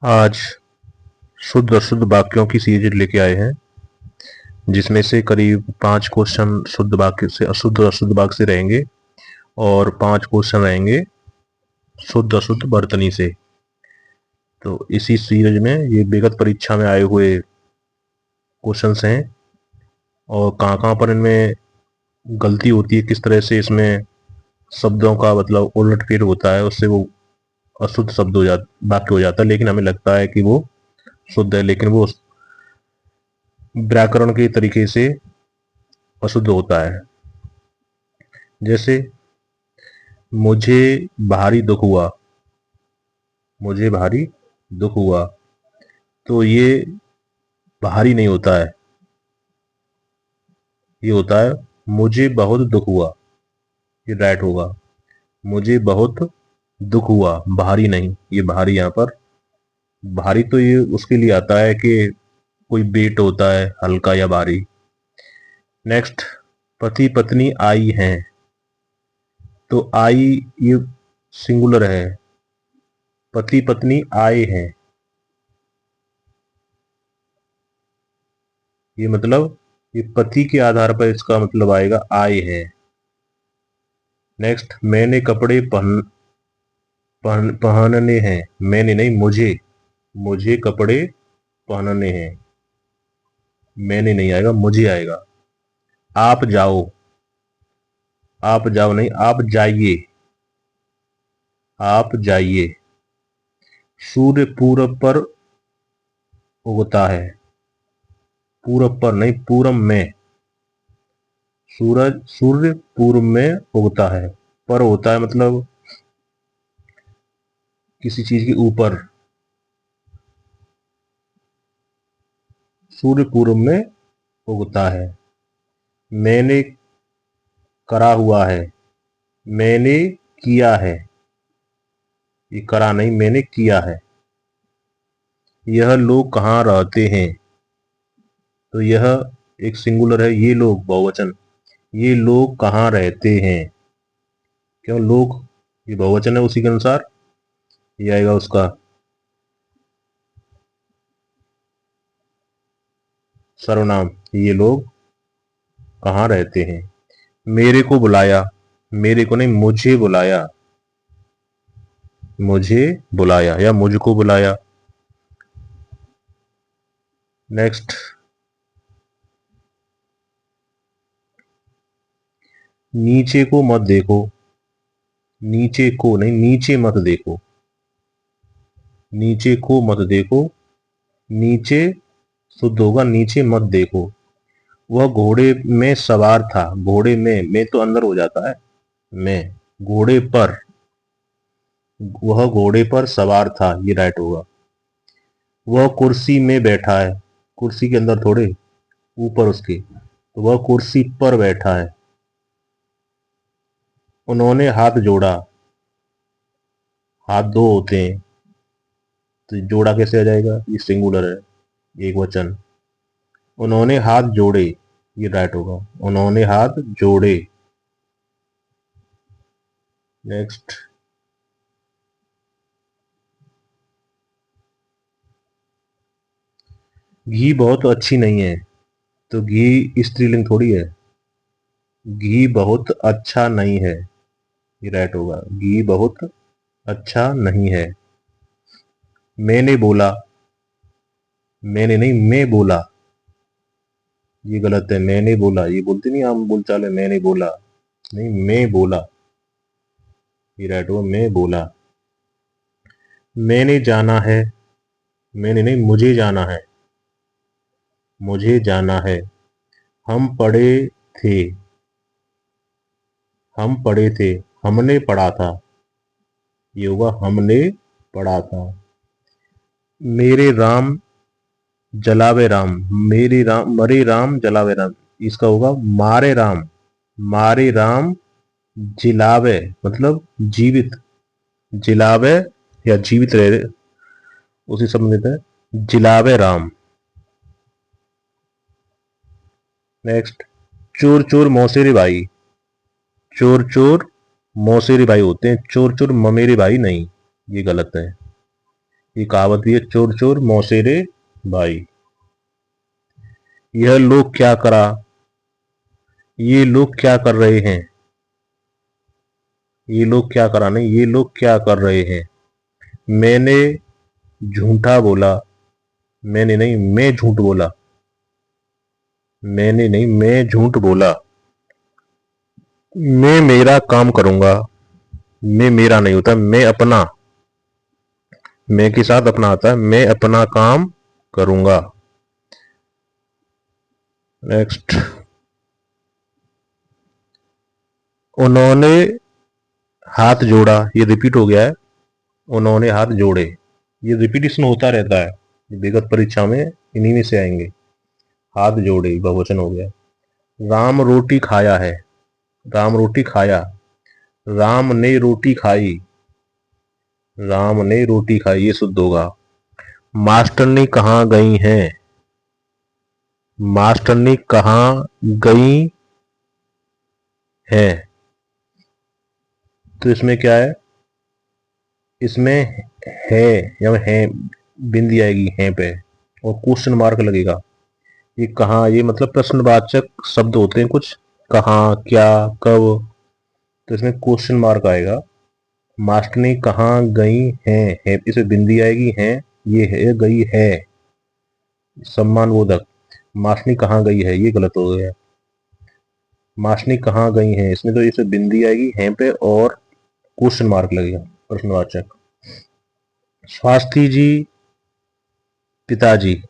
आज शुद्ध अशुद्ध वाक्यों की सीरीज लेके आए हैं, जिसमें से करीब 5 क्वेश्चन शुद्ध वाक्य से अशुद्ध अशुद्ध वाक्य से रहेंगे और 5 क्वेश्चन रहेंगे शुद्ध अशुद्ध वर्तनी से। तो इसी सीरीज में ये विगत परीक्षा में आए हुए क्वेश्चंस हैं और कहाँ कहाँ पर इनमें गलती होती है, किस तरह से इसमें शब्दों का मतलब उलट फेर होता है, उससे वो अशुद्ध शब्द हो जाता वाक्य हो जाता है, लेकिन हमें लगता है कि वो शुद्ध है, लेकिन वो व्याकरण के तरीके से अशुद्ध होता है। जैसे मुझे भारी दुख हुआ, मुझे भारी दुख हुआ, तो ये भारी नहीं होता है, ये होता है मुझे बहुत दुख हुआ। ये राइट होगा। मुझे बहुत दुख हुआ, भारी नहीं, ये भारी यहाँ पर भारी तो ये उसके लिए आता है कि कोई वेट होता है हल्का या भारी। नेक्स्ट, पति पत्नी आई हैं, तो आई ये सिंगुलर है, पति पत्नी आए हैं, ये मतलब ये पति के आधार पर इसका मतलब आएगा आए हैं। नेक्स्ट, मैंने कपड़े पहनने हैं, मैंने नहीं मुझे, मुझे कपड़े पहनने हैं, मैंने नहीं आएगा, मुझे आएगा। आप जाओ, आप जाओ नहीं, आप जाइए, आप जाइए। सूर्य पूरब पर उगता है, पूरब पर नहीं पूरब में, सूर्य पूर्व में उगता है, पर होता है मतलब किसी चीज के ऊपर, सूर्य पूर्व में उगता है। मैंने करा हुआ है, मैंने किया है, ये करा नहीं मैंने किया है। यह लोग कहाँ रहते हैं, तो यह एक सिंगुलर है, ये लोग बहुवचन, ये लोग कहाँ रहते हैं, क्यों लोग ये बहुवचन है, उसी के अनुसार ये आएगा उसका सर्वनाम। ये लोग कहाँ रहते हैं। मेरे को बुलाया, मेरे को नहीं मुझे बुलाया, मुझे बुलाया या मुझको बुलाया। नेक्स्ट, नीचे को मत देखो, नीचे को नहीं नीचे मत देखो, नीचे को मत देखो, नीचे शुद्ध होगा नीचे मत देखो। वह घोड़े में सवार था, घोड़े में तो अंदर हो जाता है, में घोड़े पर, वह घोड़े पर सवार था, ये राइट होगा। वह कुर्सी में बैठा है, कुर्सी के अंदर थोड़े ऊपर उसके, तो वह कुर्सी पर बैठा है। उन्होंने हाथ जोड़ा, हाथ दो होते हैं, तो जोड़ा कैसे आ जाएगा, ये सिंगुलर है, एक वचन। उन्होंने हाथ जोड़े, ये राइट होगा, उन्होंने हाथ जोड़े। नेक्स्ट, घी बहुत अच्छी नहीं है, तो घी स्त्रीलिंग थोड़ी है, घी बहुत अच्छा नहीं है, ये राइट होगा, घी बहुत अच्छा नहीं है। मैंने बोला, मैंने नहीं मैं बोला, ये गलत है, मैंने बोला ये बोलते नहीं हम बोलचाल है, मैंने बोला नहीं मैं बोला, ये राइट होगा मैं बोला। मैंने जाना है, मैंने नहीं मुझे जाना है, मुझे जाना है। हम पढ़े थे, हम पढ़े थे, हमने पढ़ा था, ये होगा हमने पढ़ा था। मेरे राम जलावे राम, मेरे राम मरे राम जलावे राम, इसका होगा मारे राम, मारे राम जिलावे मतलब जीवित, जिलावे या जीवित रहे उसी संबंधित है, जिलावे राम। नेक्स्ट, चोर चोर मौसेरे भाई, चोर चोर मौसेरे भाई होते हैं, चोर चोर ममेरे भाई नहीं, ये गलत है, ये कहावत भी है, चोर चोर मौसेरे भाई। यह लोग क्या करा, ये लोग क्या कर रहे हैं, ये लोग क्या करा नहीं, ये लोग क्या कर रहे हैं। मैंने झूठा बोला, मैंने नहीं मैं झूठ बोला, मैंने नहीं मैं झूठ बोला। मैं मेरा काम करूंगा, मैं मेरा नहीं होता, मैं अपना, मैं के साथ अपना आता है, मैं अपना काम करूंगा। नेक्स्ट, उन्होंने हाथ जोड़ा, ये रिपीट हो गया है, उन्होंने हाथ जोड़े, ये रिपीटिशन होता रहता है, विगत परीक्षा में इन्हीं में से आएंगे। हाथ जोड़े बहुवचन हो गया। राम रोटी खाया है, राम रोटी खाया, राम ने रोटी खाई, राम ने रोटी खाई, ये शुद्ध होगा। मास्टरनी कहाँ गई हैं, मास्टरनी कहाँ गई हैं, तो इसमें क्या है, इसमें है या है बिंदी आएगी है पे और क्वेश्चन मार्क लगेगा। ये कहाँ, ये मतलब प्रश्नवाचक शब्द होते हैं कुछ, कहाँ क्या कब, तो इसमें क्वेश्चन मार्क आएगा। मास्टरनी कहाँ गई हैं, है इसे बिंदी आएगी, हैं ये है गई है सम्मान बोधक। मास्टरनी कहाँ गई है, ये गलत हो गया। मास्टरनी कहाँ गई है, इसमें तो इसे बिंदी आएगी हैं पे और क्वेश्चन मार्क लगेगा प्रश्नवाचक। स्वास्थी जी पिताजी,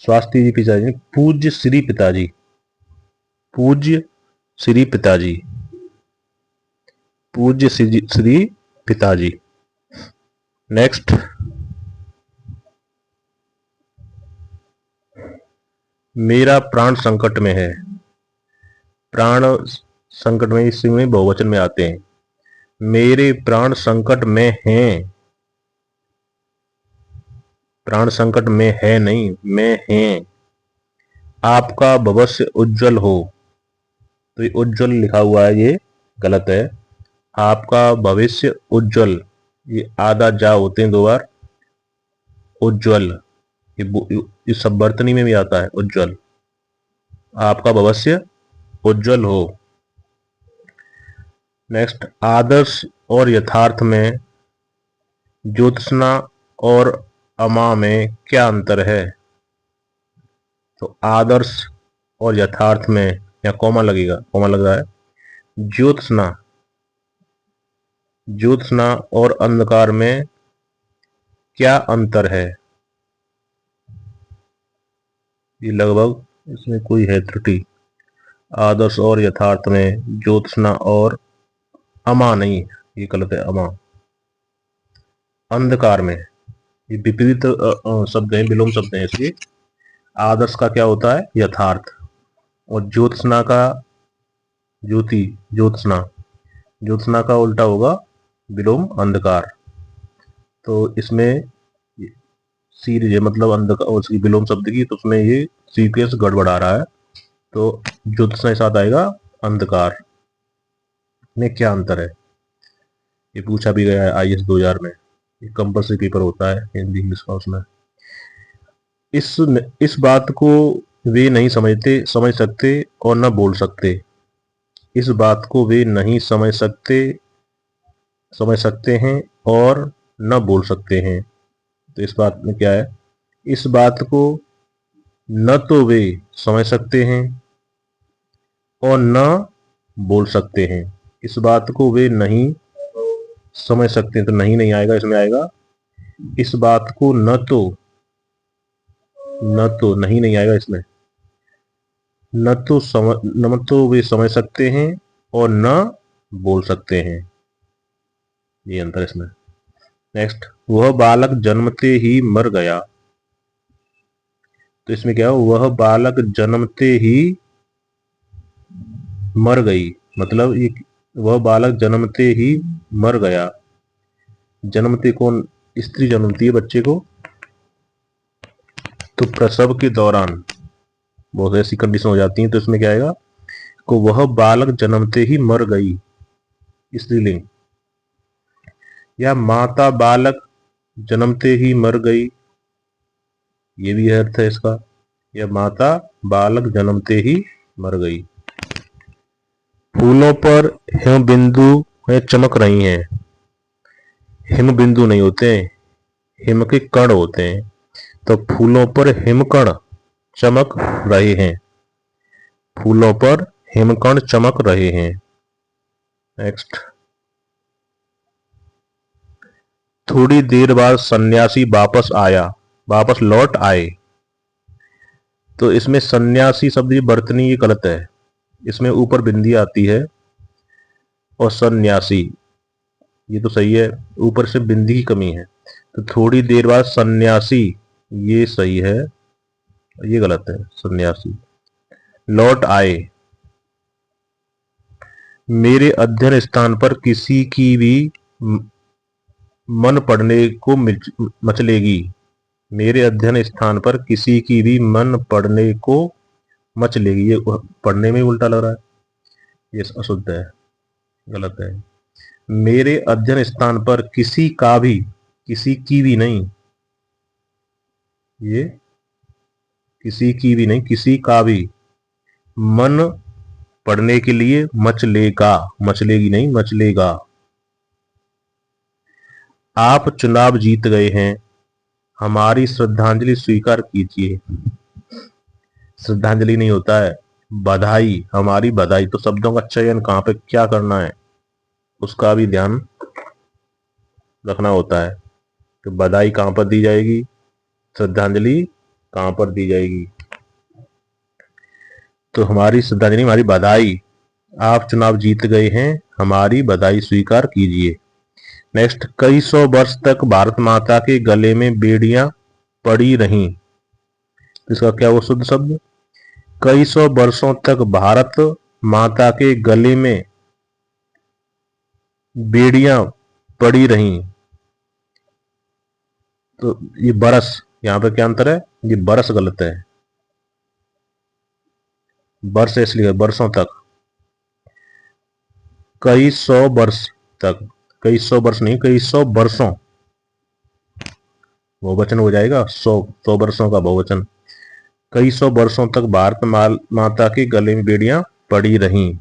स्वास्थी जी पिताजी, पूज्य श्री पिताजी, पूज्य श्री पिताजी, पूज्य श्री पिताजी। नेक्स्ट, मेरा प्राण संकट में है, प्राण संकट में इसमें बहुवचन में आते हैं। मेरे प्राण संकट में हैं, प्राण संकट में है नहीं में हैं। आपका भविष्य उज्जवल हो, तो ये उज्जवल लिखा हुआ है, ये गलत है। आपका भविष्य उज्जवल, ये आधा जा होते हैं दो बार, उज्जवल, ये सब वर्तनी में भी आता है उज्जवल। आपका भविष्य उज्जवल हो। नेक्स्ट, आदर्श और यथार्थ में ज्योत्सना और अमा में क्या अंतर है, तो आदर्श और यथार्थ में, या कॉमा लगेगा, कॉमा लग रहा है। ज्योत्सना, ज्योत्सना और अंधकार में क्या अंतर है, ये लगभग इसमें कोई है त्रुटि। आदर्श और यथार्थ में ज्योत्सना और अमा नहीं, ये गलत है, अमा। अंधकार में, ये विपरीत शब्द है, विलोम शब्द है इसलिए। आदर्श का क्या होता है, यथार्थ, और ज्योत्सना का ज्योति, ज्योत्सना, ज्योत्सना का उल्टा होगा विलोम अंधकार। तो इसमें सीरीज है, मतलब अंधकार उसकी विलोम शब्द की, तो उसमें ये सीक्वेंस गड़बड़ा रहा है। तो ज्योत्सना के साथ आएगा अंधकार। में क्या अंतर है, ये पूछा भी गया है IAS 2000 में, ये कंपल्सरी पेपर होता है हिंदी इंग्लिश का उसमें। इस बात को वे नहीं समझ सकते और न बोल सकते, इस बात को वे नहीं समझ सकते हैं और न बोल सकते हैं। तो इस बात में क्या है, इस बात को न तो वे समझ सकते हैं और न बोल सकते हैं। इस बात को वे नहीं समझ सकते हैं, तो नहीं आएगा, इसमें आएगा इस बात को न तो नहीं आएगा इसमें, न तो वे समझ सकते हैं और न बोल सकते हैं, ये अंतर इसमें। नेक्स्ट, वह बालक जन्मते ही मर गया, तो इसमें क्या हो, वह बालक जन्मते ही मर गई, मतलब ये वह बालक जन्मते ही मर गया। जन्मते कौन, स्त्री जन्मती है बच्चे को, तो प्रसव के दौरान बहुत ऐसी कंडीशन हो जाती है, तो इसमें क्या आएगा, को वह बालक जन्मते ही मर गई, स्त्रीलिंग। या माता बालक जन्मते ही मर गई, ये भी अर्थ है इसका। या माता बालक जन्मते ही मर गई। फूलों पर हिम बिंदु चमक रही हैं। हिम बिंदु नहीं होते हैं, हिम के कण होते हैं। तो फूलों पर हिमकण चमक रहे हैं। फूलों पर हिमकण चमक रहे हैं। नेक्स्ट, थोड़ी देर बाद सन्यासी वापस आया, वापस लौट आए। तो इसमें सन्यासी शब्द ये वर्तनी, ये गलत है। इसमें ऊपर बिंदी आती है और सन्यासी, ये तो सही है, ऊपर से बिंदी की कमी है। तो थोड़ी देर बाद सन्यासी, ये सही है, ये गलत है, सन्यासी। लौट आए, मेरे अध्ययन स्थान पर किसी की भी मन पढ़ने को मचलेगी। मेरे अध्ययन स्थान पर किसी की भी मन पढ़ने को मचलेगी, ये पढ़ने में उल्टा लग रहा है, ये अशुद्ध है, गलत है। मेरे अध्ययन स्थान पर किसी का भी, किसी की भी नहीं, ये किसी की भी नहीं, किसी का भी मन पढ़ने के लिए मचलेगा, मचलेगी नहीं, मचलेगा। आप चुनाव जीत गए हैं, हमारी श्रद्धांजलि स्वीकार कीजिए। श्रद्धांजलि नहीं होता है, बधाई, हमारी बधाई। तो शब्दों का चयन कहां पे क्या करना है उसका भी ध्यान रखना होता है। तो बधाई कहां पर दी जाएगी, श्रद्धांजलि कहां पर दी जाएगी। तो हमारी श्रद्धांजलि, हमारी बधाई। आप चुनाव जीत गए हैं, हमारी बधाई स्वीकार कीजिए। नेक्स्ट, कई सौ वर्ष तक भारत माता के गले में बेड़ियां पड़ी रहीं। इसका क्या वो शुद्ध शब्द, कई सौ वर्षों तक भारत माता के गले में बेड़ियां पड़ी रहीं। तो ये बरस, यहां पर क्या अंतर है, ये बरस गलत है, वर्ष इसलिए वर्षों तक, कई सौ वर्ष तक, कई सौ वर्ष नहीं, कई सौ वर्षों, बहुवचन हो जाएगा, 100 वर्षों का बहुवचन। कई सौ वर्षों तक भारत माता के गले में बेड़ियां पड़ी रहीं।